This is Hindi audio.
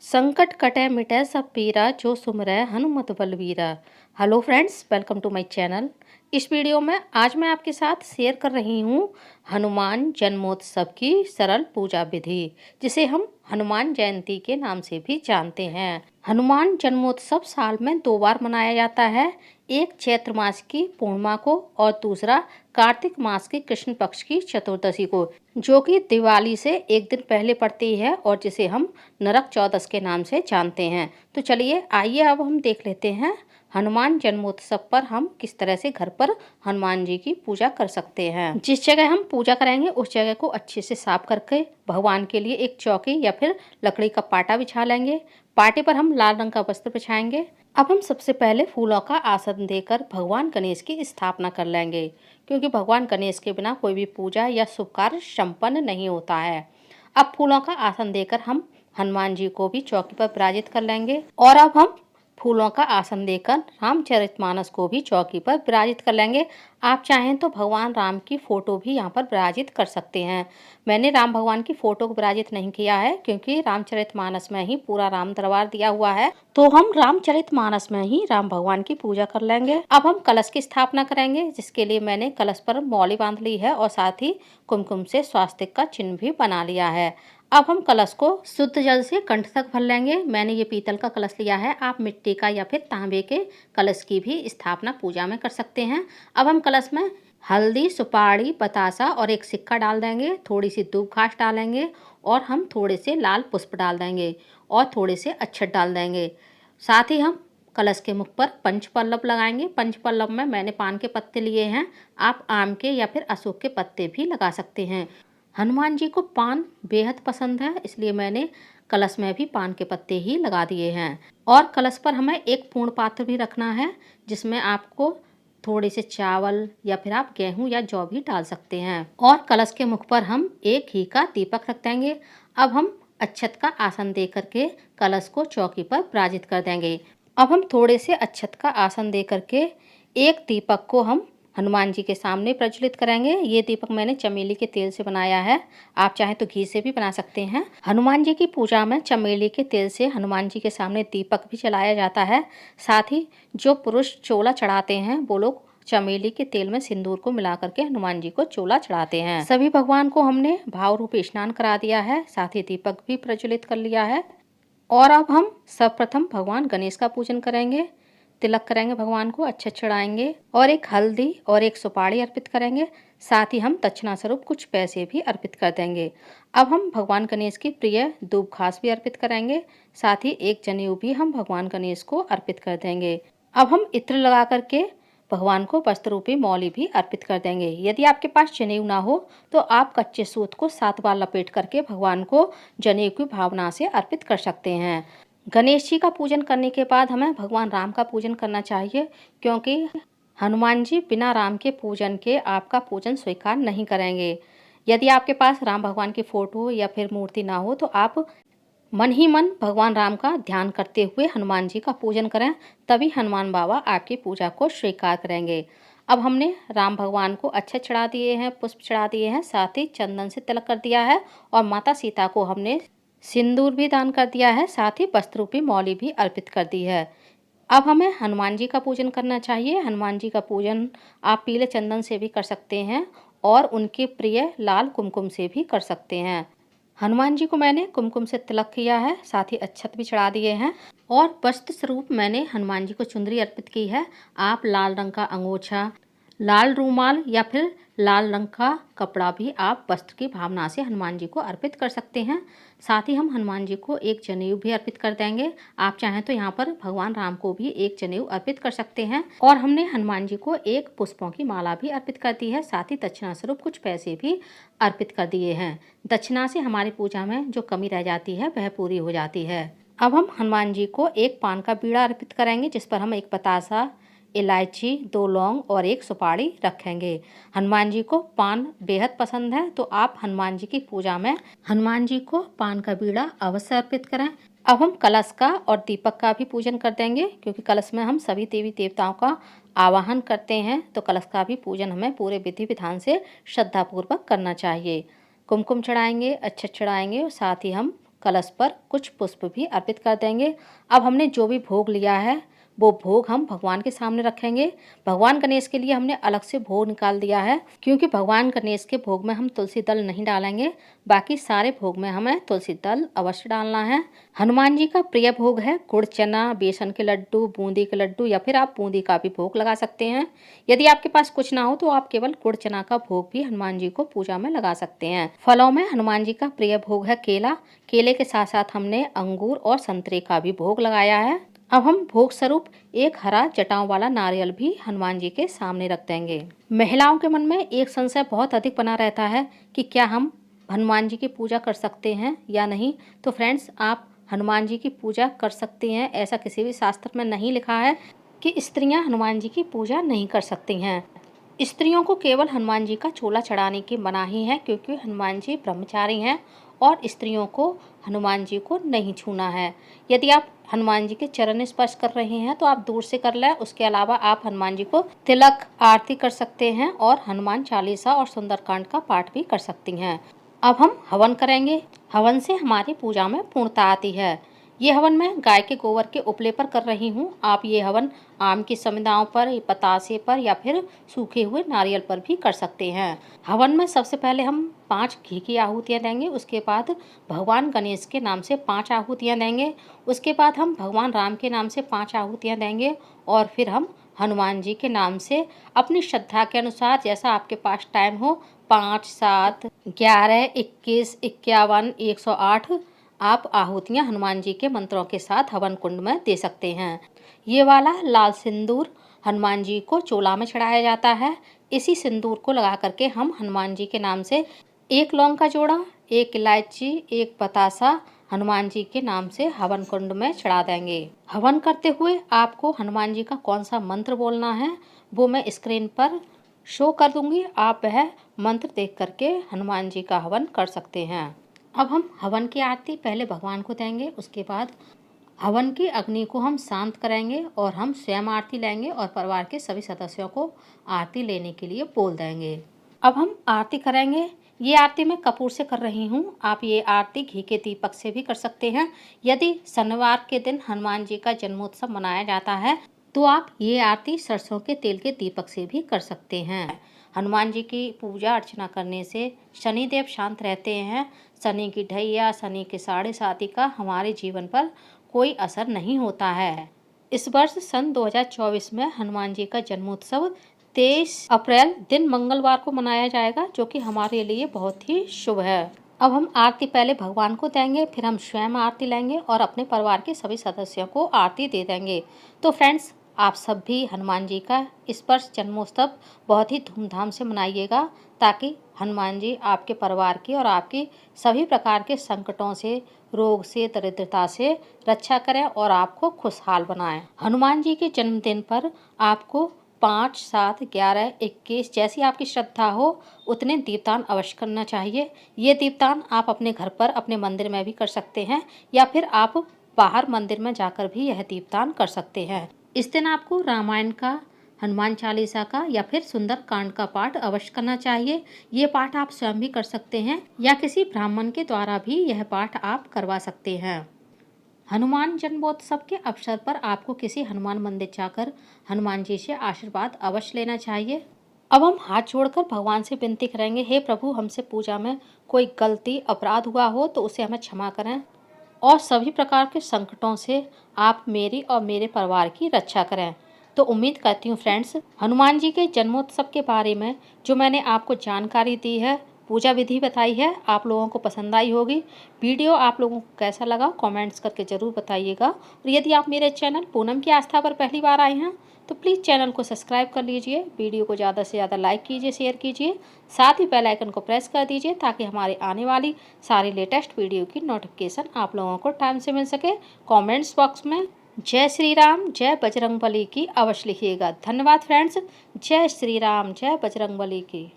संकट कटे मिटे सब पीरा जो सुमरै हनुमत बलवीरा। Hello friends, welcome to my channel. इस वीडियो में आज मैं आपके साथ शेयर कर रही हूँ हनुमान जन्मोत्सव की सरल पूजा विधि, जिसे हम हनुमान जयंती के नाम से भी जानते हैं। हनुमान जन्मोत्सव साल में 2 बार मनाया जाता है, एक चैत्र मास की पूर्णिमा को और दूसरा कार्तिक मास की कृष्ण पक्ष की चतुर्दशी को, जो कि दिवाली से एक दिन पहले पड़ती है और जिसे हम नरक चौदस के नाम से जानते हैं। तो चलिए आइए अब हम देख लेते हैं हनुमान जन्मोत्सव पर हम किस तरह से घर पर हनुमान जी की पूजा कर सकते हैं। जिस जगह हम पूजा करेंगे उस जगह को अच्छे से साफ करके भगवान के लिए एक चौकी या फिर लकड़ी का पाटा बिछा लेंगे। पाटे पर हम लाल रंग का वस्त्र बिछाएंगे। अब हम सबसे पहले फूलों का आसन देकर भगवान गणेश की स्थापना कर लेंगे, क्योंकि भगवान गणेश के बिना कोई भी पूजा या शुभ कार्य संपन्न नहीं होता है। अब फूलों का आसन देकर हम हनुमान जी को भी चौकी पर विराजित कर लेंगे और अब हम फूलों का आसन देकर रामचरितमानस को भी चौकी पर विराजित कर लेंगे। आप चाहें तो भगवान राम की फोटो भी यहाँ पर विराजित कर सकते हैं। मैंने राम भगवान की फोटो को विराजित नहीं किया है, क्योंकि रामचरितमानस में ही पूरा राम दरबार दिया हुआ है, तो हम रामचरितमानस में ही राम भगवान की पूजा कर लेंगे। अब हम कलश की स्थापना करेंगे, जिसके लिए मैंने कलश पर मौली बांध ली है और साथ ही कुमकुम से स्वास्तिक का चिन्ह भी बना लिया है। अब हम कलश को शुद्ध जल से कंठ तक भर लेंगे। मैंने ये पीतल का कलश लिया है, आप मिट्टी का या फिर तांबे के कलश की भी स्थापना पूजा में कर सकते हैं। अब हम कलश में हल्दी, सुपारी, बतासा और एक सिक्का डाल देंगे, थोड़ी सी दूब घास डालेंगे और हम थोड़े से लाल पुष्प डाल देंगे और थोड़े से अक्षत डाल देंगे। साथ ही हम कलश के मुख पर पंचपल्लव लगाएंगे। पंचपल्लव में मैंने पान के पत्ते लिए हैं, आप आम के या फिर अशोक के पत्ते भी लगा सकते हैं। हनुमान जी को पान बेहद पसंद है, इसलिए मैंने कलश में भी पान के पत्ते ही लगा दिए हैं। और कलश पर हमें एक पूर्ण पात्र भी रखना है, जिसमें आपको थोड़े से चावल या फिर आप गेहूं या जौ भी डाल सकते हैं। और कलश के मुख पर हम एक घी का दीपक रख देंगे। अब हम अक्षत का आसन दे करके कलश को चौकी पर विराजित कर देंगे। अब हम थोड़े से अक्षत का आसन दे करके एक दीपक को हम हनुमान जी के सामने प्रज्वलित करेंगे। ये दीपक मैंने चमेली के तेल से बनाया है, आप चाहें तो घी से भी बना सकते हैं। हनुमान जी की पूजा में चमेली के तेल से हनुमान जी के सामने दीपक भी जलाया जाता है। साथ ही जो पुरुष चोला चढ़ाते हैं वो लोग चमेली के तेल में सिंदूर को मिला करके हनुमान जी को चोला चढ़ाते हैं। सभी भगवान को हमने भाव रूप स्नान करा दिया है, साथ ही दीपक भी प्रज्वलित कर लिया है। और अब हम सर्वप्रथम भगवान गणेश का पूजन करेंगे। तिलक करेंगे, भगवान को अच्छे चढ़ाएंगे और एक हल्दी और एक सुपारी अर्पित करेंगे। साथ ही हम दक्षिणा स्वरूप कुछ पैसे भी अर्पित कर देंगे। अब हम भगवान गणेश की प्रिय दूब घास भी अर्पित करेंगे। साथ ही एक जनेऊ भी हम भगवान गणेश को अर्पित कर देंगे। अब हम इत्र लगा करके भगवान को वस्त्र रूपी मौली भी अर्पित कर देंगे। यदि आपके पास जनेऊ ना हो तो आप कच्चे सूत को 7 बार लपेट करके भगवान को जनेऊ की भावना से अर्पित कर सकते हैं। गणेश जी का पूजन करने के बाद हमें भगवान राम का पूजन करना चाहिए, क्योंकि हनुमान जी बिना राम के पूजन के आपका पूजन स्वीकार नहीं करेंगे। यदि आपके पास राम भगवान की फोटो या फिर मूर्ति ना हो तो आप मन ही मन भगवान राम का ध्यान करते हुए हनुमान जी का पूजन करें, तभी हनुमान बाबा आपकी पूजा को स्वीकार करेंगे। अब हमने राम भगवान को अच्छे चढ़ा दिए हैं, पुष्प चढ़ा दिए हैं, साथ ही चंदन से तिलक कर दिया है और माता सीता को हमने सिंदूर भी दान कर दिया है, साथ ही वस्त्र रूपी मौली भी अर्पित कर दी है। अब हमें हनुमान जी का पूजन करना चाहिए। हनुमान जी का पूजन आप पीले चंदन से भी कर सकते हैं और उनके प्रिय लाल कुमकुम से भी कर सकते हैं। हनुमान जी को मैंने कुमकुम से तिलक किया है, साथ ही अक्षत भी चढ़ा दिए हैं और वस्त्र स्वरूप मैंने हनुमान जी को चुंदरी अर्पित की है। आप लाल रंग का अंगोछा, लाल रूमाल या फिर लाल रंग का कपड़ा भी आप वस्त्र की भावना से हनुमान जी को अर्पित कर सकते हैं। साथ ही हम हनुमान जी को एक जनेऊ भी अर्पित कर देंगे। आप चाहें तो यहाँ पर भगवान राम को भी एक जनेऊ अर्पित कर सकते हैं। और हमने हनुमान जी को एक पुष्पों की माला भी अर्पित कर दी है, साथ ही दक्षिणा स्वरूप कुछ पैसे भी अर्पित कर दिए हैं। दक्षिणा से हमारी पूजा में जो कमी रह जाती है वह पूरी हो जाती है। अब हम हनुमान जी को एक पान का बीड़ा अर्पित करेंगे, जिस पर हम एक बतासा, इलायची, 2 लौंग और एक सुपारी रखेंगे। हनुमान जी को पान बेहद पसंद है, तो आप हनुमान जी की पूजा में हनुमान जी को पान का बीड़ा अवश्य अर्पित करें। अब हम कलश का और दीपक का भी पूजन कर देंगे, क्योंकि कलश में हम सभी देवी देवताओं का आवाहन करते हैं, तो कलश का भी पूजन हमें पूरे विधि विधान से श्रद्धापूर्वक करना चाहिए। कुमकुम चढ़ाएंगे, अक्षत चढ़ाएंगे और साथ ही हम कलश पर कुछ पुष्प भी अर्पित कर देंगे। अब हमने जो भी भोग लिया है वो भोग हम भगवान के सामने रखेंगे। भगवान गणेश के लिए हमने अलग से भोग निकाल दिया है, क्योंकि भगवान गणेश के भोग में हम तुलसी दल नहीं डालेंगे। बाकी सारे भोग में हमें तुलसी दल अवश्य डालना है। हनुमान जी का प्रिय भोग है गुड़ चना, बेसन के लड्डू, बूंदी के लड्डू, या फिर आप बूंदी का भी भोग लगा सकते हैं। यदि आपके पास कुछ ना हो तो आप केवल गुड़ चना का भोग भी हनुमान जी को पूजा में लगा सकते हैं। फलों में हनुमान जी का प्रिय भोग है केला। केले के साथ साथ हमने अंगूर और संतरे का भी भोग लगाया है। अब हम भोग स्वरूप एक हरा जटाओं वाला नारियल भी हनुमान जी के सामने रख देंगे। महिलाओं के मन में एक संशय बहुत अधिक बना रहता है कि क्या हम हनुमान जी की पूजा कर सकते हैं या नहीं। तो फ्रेंड्स, आप हनुमान जी की पूजा कर सकते हैं। ऐसा किसी भी शास्त्र में नहीं लिखा है कि स्त्रियां हनुमान जी की पूजा नहीं कर सकती हैं। स्त्रियों को केवल हनुमान जी का चोला चढ़ाने की मनाही है, क्योंकि हनुमान जी ब्रह्मचारी हैं और स्त्रियों को हनुमान जी को नहीं छूना है। यदि आप हनुमान जी के चरण स्पर्श कर रहे हैं तो आप दूर से कर लें। उसके अलावा आप हनुमान जी को तिलक आरती कर सकते हैं और हनुमान चालीसा और सुंदरकांड का पाठ भी कर सकती हैं। अब हम हवन करेंगे। हवन से हमारी पूजा में पूर्णता आती है। ये हवन मैं गाय के गोबर के उपले पर कर रही हूँ। आप ये हवन आम की समिधाओं पर, पतासे पर या फिर सूखे हुए नारियल पर भी कर सकते हैं। हवन में सबसे पहले हम 5 घी की आहुतियाँ देंगे। उसके बाद भगवान गणेश के नाम से 5 आहुतियाँ देंगे। उसके बाद हम भगवान राम के नाम से 5 आहुतियाँ देंगे और फिर हम हनुमान जी के नाम से अपनी श्रद्धा के अनुसार, जैसा आपके पास टाइम हो, 5, 7, 11, 21, 51, 108 आप आहुतियाँ हनुमान जी के मंत्रों के साथ हवन कुंड में दे सकते हैं। ये वाला लाल सिंदूर हनुमान जी को चोला में चढ़ाया जाता है। इसी सिंदूर को लगा करके हम हनुमान जी के नाम से 1 लौंग का जोड़ा, 1 इलायची, 1 बतासा हनुमान जी के नाम से हवन कुंड में चढ़ा देंगे। हवन करते हुए आपको हनुमान जी का कौन सा मंत्र बोलना है वो मैं स्क्रीन पर शो कर दूंगी। आप वह मंत्र देख करके हनुमान जी का हवन कर सकते हैं। अब हम हवन की आरती पहले भगवान को देंगे। उसके बाद हवन की अग्नि को हम शांत करेंगे और हम स्वयं आरती लेंगे और परिवार के सभी सदस्यों को आरती लेने के लिए बोल देंगे। अब हम आरती करेंगे। ये आरती मैं कपूर से कर रही हूँ। आप ये आरती घी के दीपक से भी कर सकते हैं। यदि शनिवार के दिन हनुमान जी का जन्मोत्सव मनाया जाता है तो आप ये आरती सरसों के तेल के दीपक से भी कर सकते हैं। हनुमान जी की पूजा अर्चना करने से शनिदेव शांत रहते हैं। शनि की ढैया, शनि के 7.5 का हमारे जीवन पर कोई असर नहीं होता है। इस वर्ष सन 2024 में हनुमान जी का जन्मोत्सव 23 अप्रैल दिन मंगलवार को मनाया जाएगा, जो कि हमारे लिए बहुत ही शुभ है। अब हम आरती पहले भगवान को देंगे, फिर हम स्वयं आरती लेंगे और अपने परिवार के सभी सदस्यों को आरती दे देंगे। तो फ्रेंड्स, आप सब भी हनुमान जी का इस वर्ष जन्मोत्सव बहुत ही धूमधाम से मनाइएगा, ताकि हनुमान जी आपके परिवार की और आपकी सभी प्रकार के संकटों से, रोग से, दरिद्रता से रक्षा करें और आपको खुशहाल बनाएं। हनुमान जी के जन्मदिन पर आपको 5, 7, 11, 21 जैसी आपकी श्रद्धा हो उतने दीपदान अवश्य करना चाहिए। ये दीपदान आप अपने घर पर, अपने मंदिर में भी कर सकते हैं या फिर आप बाहर मंदिर में जाकर भी यह दीपदान कर सकते हैं। इस दिन आपको रामायण का, हनुमान चालीसा का या फिर सुंदरकांड का पाठ अवश्य करना चाहिए। ये पाठ आप स्वयं भी कर सकते हैं या किसी ब्राह्मण के द्वारा भी यह पाठ आप करवा सकते हैं। हनुमान जन्मोत्सव के अवसर पर आपको किसी हनुमान मंदिर जाकर हनुमान जी से आशीर्वाद अवश्य लेना चाहिए। अब हम हाथ जोड़कर भगवान से विनती करेंगे, हे प्रभु, हमसे पूजा में कोई गलती, अपराध हुआ हो तो उसे हमें क्षमा करें और सभी प्रकार के संकटों से आप मेरी और मेरे परिवार की रक्षा करें। तो उम्मीद करती हूँ फ्रेंड्स, हनुमान जी के जन्मोत्सव के बारे में जो मैंने आपको जानकारी दी है, पूजा विधि बताई है, आप लोगों को पसंद आई होगी। वीडियो आप लोगों को कैसा लगा कमेंट्स करके ज़रूर बताइएगा। और यदि आप मेरे चैनल पूनम की आस्था पर पहली बार आए हैं तो प्लीज़ चैनल को सब्सक्राइब कर लीजिए। वीडियो को ज़्यादा से ज़्यादा लाइक कीजिए, शेयर कीजिए, साथ ही बेल आइकन को प्रेस कर दीजिए ताकि हमारे आने वाली सारी लेटेस्ट वीडियो की नोटिफिकेशन आप लोगों को टाइम से मिल सके। कमेंट्स बॉक्स में जय श्री राम, जय बजरंगबली की अवश्य लिखिएगा। धन्यवाद फ्रेंड्स। जय श्री राम, जय बजरंगबली की।